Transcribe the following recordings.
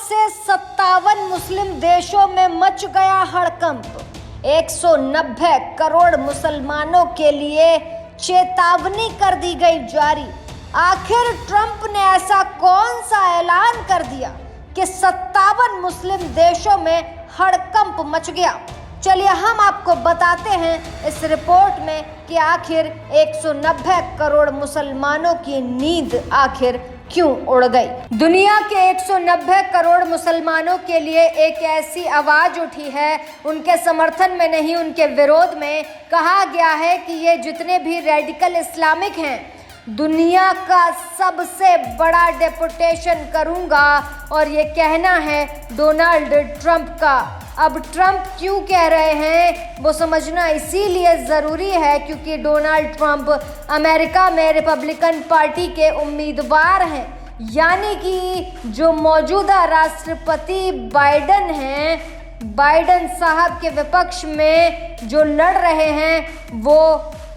से 57 मुस्लिम देशों में मच गया हड़कंप। 190 करोड़ मुसलमानों के लिए चेतावनी कर दी गई जारी। आखिर ट्रंप ने ऐसा कौन सा ऐलान कर दिया कि 57 मुस्लिम देशों में हड़कंप मच गया? चलिए हम आपको बताते हैं इस रिपोर्ट में कि आखिर 190 करोड़ मुसलमानों की नींद आखिर क्यों उड़ गई। दुनिया के 190 करोड़ मुसलमानों के लिए एक ऐसी आवाज उठी है, उनके समर्थन में नहीं उनके विरोध में। कहा गया है कि ये जितने भी रेडिकल इस्लामिक हैं, दुनिया का सबसे बड़ा डेपुटेशन करूंगा, और ये कहना है डोनाल्ड ट्रंप का। अब ट्रंप क्यों कह रहे हैं वो समझना इसीलिए ज़रूरी है क्योंकि डोनाल्ड ट्रंप अमेरिका में रिपब्लिकन पार्टी के उम्मीदवार हैं, यानी कि जो मौजूदा राष्ट्रपति बाइडन हैं, बाइडन साहब के विपक्ष में जो लड़ रहे हैं वो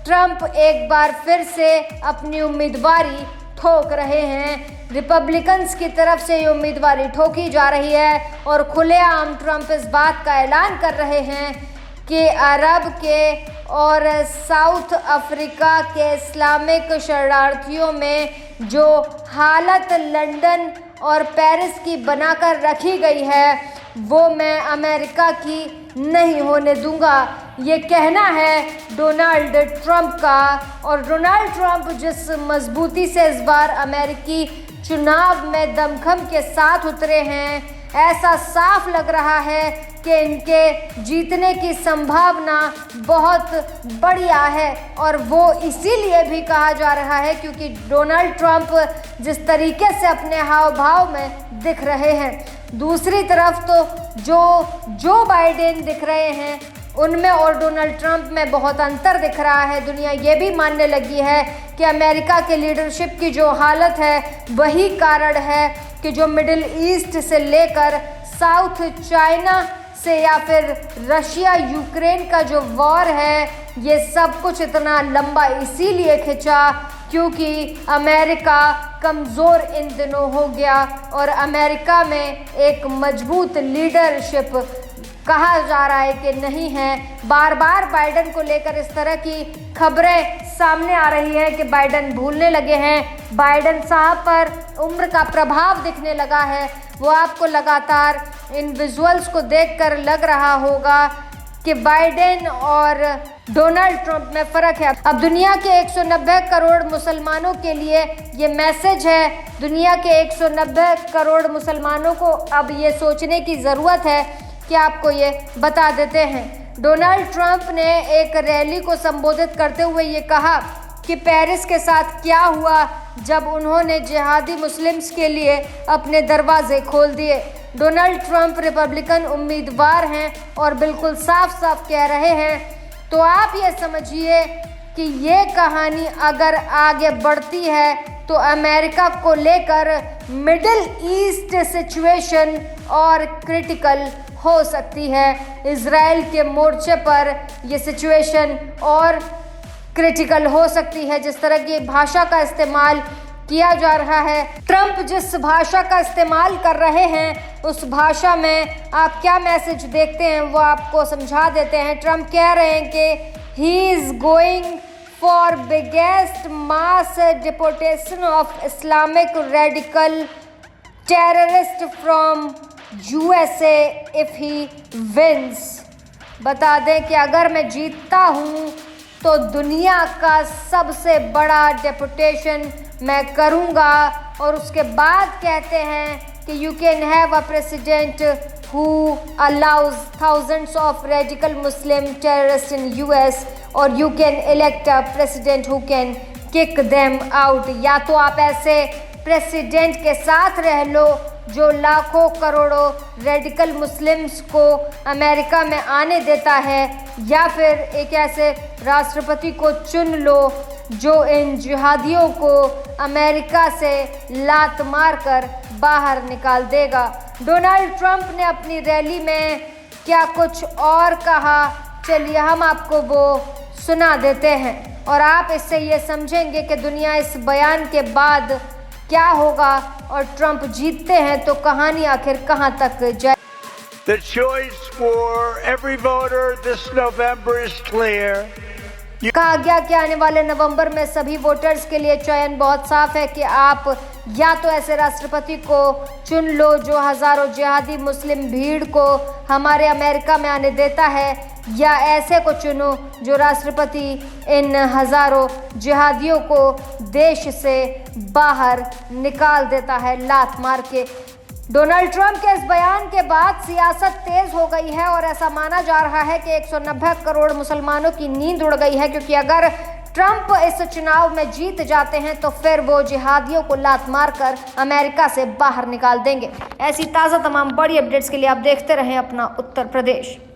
ट्रंप एक बार फिर से अपनी उम्मीदवारी ठोक रहे हैं। रिपब्लिकन्स की तरफ से ये उम्मीदवारी ठोकी जा रही है और खुलेआम ट्रंप इस बात का ऐलान कर रहे हैं कि अरब के और साउथ अफ्रीका के इस्लामिक शरणार्थियों में जो हालत लंदन और पेरिस की बनाकर रखी गई है वो मैं अमेरिका की नहीं होने दूंगा। ये कहना है डोनाल्ड ट्रंप का। और डोनाल्ड ट्रंप जिस मजबूती से इस बार अमेरिकी चुनाव में दमखम के साथ उतरे हैं, ऐसा साफ लग रहा है कि इनके जीतने की संभावना बहुत बढ़िया है। और वो इसीलिए भी कहा जा रहा है क्योंकि डोनाल्ड ट्रंप जिस तरीके से अपने हाव भाव में दिख रहे हैं, दूसरी तरफ तो जो बाइडेन दिख रहे हैं उनमें और डोनाल्ड ट्रंप में बहुत अंतर दिख रहा है। दुनिया ये भी मानने लगी है कि अमेरिका के लीडरशिप की जो हालत है वही कारण है कि जो मिडिल ईस्ट से लेकर साउथ चाइना से या फिर रशिया यूक्रेन का जो वॉर है, ये सब कुछ इतना लंबा इसीलिए खिंचा क्योंकि अमेरिका कमज़ोर इन दिनों हो गया और अमेरिका में एक मजबूत लीडरशिप कहा जा रहा है कि नहीं है। बार बार बाइडन को लेकर इस तरह की खबरें सामने आ रही है कि बाइडन भूलने लगे हैं, बाइडन साहब पर उम्र का प्रभाव दिखने लगा है। वो आपको लगातार इन विजुअल्स को देखकर लग रहा होगा कि बाइडेन और डोनाल्ड ट्रंप में फ़र्क है। अब दुनिया के 190 करोड़ मुसलमानों के लिए ये मैसेज है। दुनिया के 190 करोड़ मुसलमानों को अब ये सोचने की ज़रूरत है कि आपको ये बता देते हैं। डोनाल्ड ट्रंप ने एक रैली को संबोधित करते हुए ये कहा कि पेरिस के साथ क्या हुआ जब उन्होंने जिहादी मुस्लिम्स के लिए अपने दरवाजे खोल दिए। डोनाल्ड ट्रंप रिपब्लिकन उम्मीदवार हैं और बिल्कुल साफ साफ कह रहे हैं। तो आप ये समझिए कि ये कहानी अगर आगे बढ़ती है तो अमेरिका को लेकर मिडिल ईस्ट सिचुएशन और क्रिटिकल हो सकती है। इजराइल के मोर्चे पर ये सिचुएशन और क्रिटिकल हो सकती है। जिस तरह की भाषा का इस्तेमाल किया जा रहा है, ट्रंप जिस भाषा का इस्तेमाल कर रहे हैं उस भाषा में आप क्या मैसेज देखते हैं वो आपको समझा देते हैं। ट्रंप कह रहे हैं कि he is going for biggest mass deportation of Islamic radical terrorist from USA if he wins. बता दें कि अगर मैं जीतता हूँ तो दुनिया का सबसे बड़ा डेपुटेशन मैं करूँगा। और उसके बाद कहते हैं कि you can have a president who allows thousands of radical Muslim terrorist in US और you can elect a president who can kick them out. या तो आप ऐसे प्रेसिडेंट के साथ रह लो जो लाखों करोड़ों रेडिकल मुस्लिम्स को अमेरिका में आने देता है, या फिर एक ऐसे राष्ट्रपति को चुन लो जो इन जिहादियों को अमेरिका से लात मारकर बाहर निकाल देगा। डोनाल्ड ट्रंप ने अपनी रैली में क्या कुछ और कहा, चलिए हम आपको वो सुना देते हैं और आप इससे ये समझेंगे कि दुनिया इस बयान के बाद क्या होगा और ट्रंप जीतते हैं तो कहानी आखिर कहां तक जाए। The choice for every voter this November is clear. कहा गया कि आने वाले नवंबर में सभी वोटर्स के लिए चयन बहुत साफ है कि आप या तो ऐसे राष्ट्रपति को चुन लो जो हजारों जिहादी मुस्लिम भीड़ को हमारे अमेरिका में आने देता है, या ऐसे को चुनो जो राष्ट्रपति इन हजारों जिहादियों को देश से बाहर निकाल देता है लात मार के। डोनाल्ड ट्रंप के इस बयान के बाद सियासत तेज हो गई है और ऐसा माना जा रहा है कि 190 करोड़ मुसलमानों की नींद उड़ गई है, क्योंकि अगर ट्रंप इस चुनाव में जीत जाते हैं तो फिर वो जिहादियों को लात मारकर अमेरिका से बाहर निकाल देंगे। ऐसी ताज़ा तमाम बड़ी अपडेट्स के लिए आप देखते रहें अपना उत्तर प्रदेश।